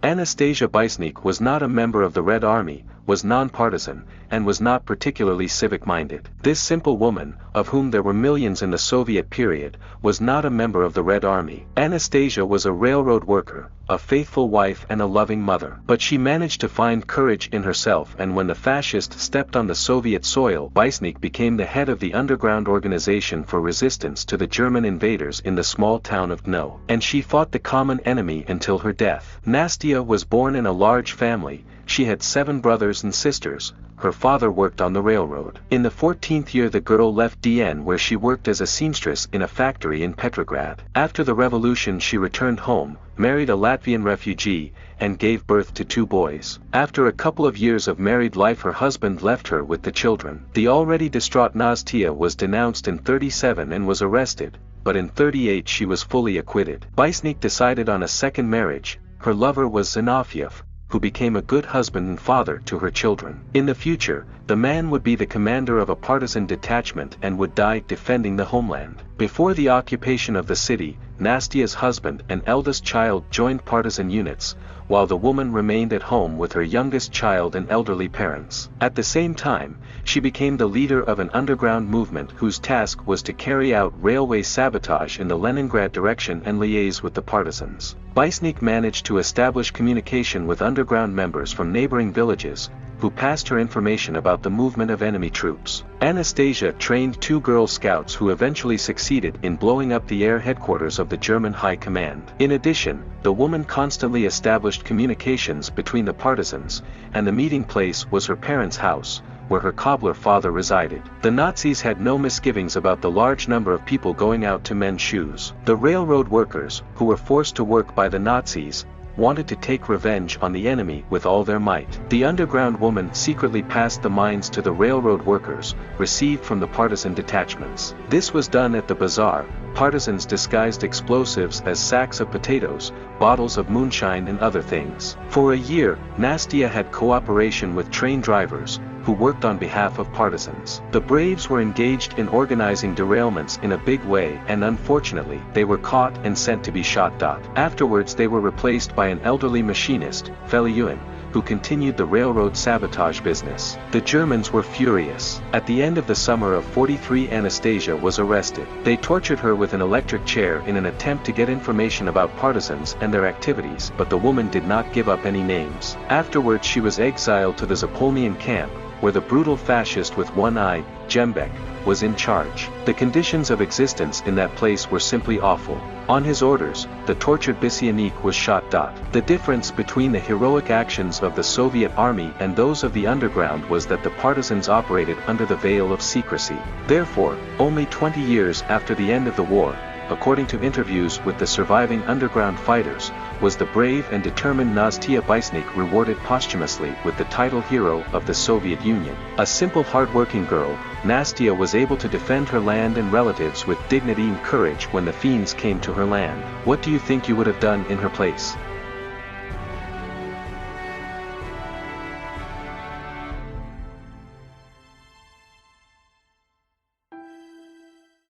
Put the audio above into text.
Anastasia Baisnik was not a member of the Red Army, was non-partisan, and was not particularly civic-minded. This simple woman, of whom there were millions in the Soviet period, was not a member of the Red Army. Anastasia was a railroad worker, a faithful wife and a loving mother. But she managed to find courage in herself, and when the fascists stepped on the Soviet soil, Baisnik became the head of the underground organization for resistance to the German invaders in the small town of Gno. And she fought the common enemy until her death. Nastia was born in a large family. She had 7 brothers and sisters. Her father worked on the railroad. In the 14th year the girl left DN, where she worked as a seamstress in a factory in Petrograd. After the revolution she returned home, married a Latvian refugee, and gave birth to 2 boys. After a couple of years of married life her husband left her with the children. The already distraught Nastia was denounced in 37 and was arrested, but in 38 she was fully acquitted. Baisnik decided on a second marriage. Her lover was Zinoviev, who became a good husband and father to her children. In the future, the man would be the commander of a partisan detachment and would die defending the homeland. Before the occupation of the city, Nastia's husband and eldest child joined partisan units, while the woman remained at home with her youngest child and elderly parents. At the same time, she became the leader of an underground movement whose task was to carry out railway sabotage in the Leningrad direction and liaise with the partisans. Baisnik managed to establish communication with underground members from neighboring villages, who passed her information about the movement of enemy troops. Anastasia trained 2 Girl Scouts who eventually succeeded in blowing up the air headquarters of the German High Command. In addition, the woman constantly established communications between the partisans, and the meeting place was her parents' house, where her cobbler father resided. The Nazis had no misgivings about the large number of people going out to mend shoes. The railroad workers, who were forced to work by the Nazis, wanted to take revenge on the enemy with all their might. The underground woman secretly passed the mines to the railroad workers, received from the partisan detachments. This was done at the bazaar. Partisans disguised explosives as sacks of potatoes, bottles of moonshine and other things. For a year, Nastia had cooperation with train drivers, who worked on behalf of partisans. The Braves were engaged in organizing derailments in a big way, and unfortunately, they were caught and sent to be shot. Afterwards they were replaced by an elderly machinist, Feliuin, who continued the railroad sabotage business. The Germans were furious. At the end of the summer of 43 Anastasia was arrested. They tortured her with an electric chair in an attempt to get information about partisans and their activities, but the woman did not give up any names. Afterwards she was exiled to the Zapolnian camp, where the brutal fascist with one eye, Jembek, was in charge. The conditions of existence in that place were simply awful. On his orders, the tortured Bisianik was shot. The difference between the heroic actions of the Soviet army and those of the underground was that the partisans operated under the veil of secrecy. Therefore, only 20 years after the end of the war, according to interviews with the surviving underground fighters, was the brave and determined Nastia Baisnik rewarded posthumously with the title Hero of the Soviet Union. A simple hard-working girl, Nastia was able to defend her land and relatives with dignity and courage when the fiends came to her land. What do you think you would have done in her place?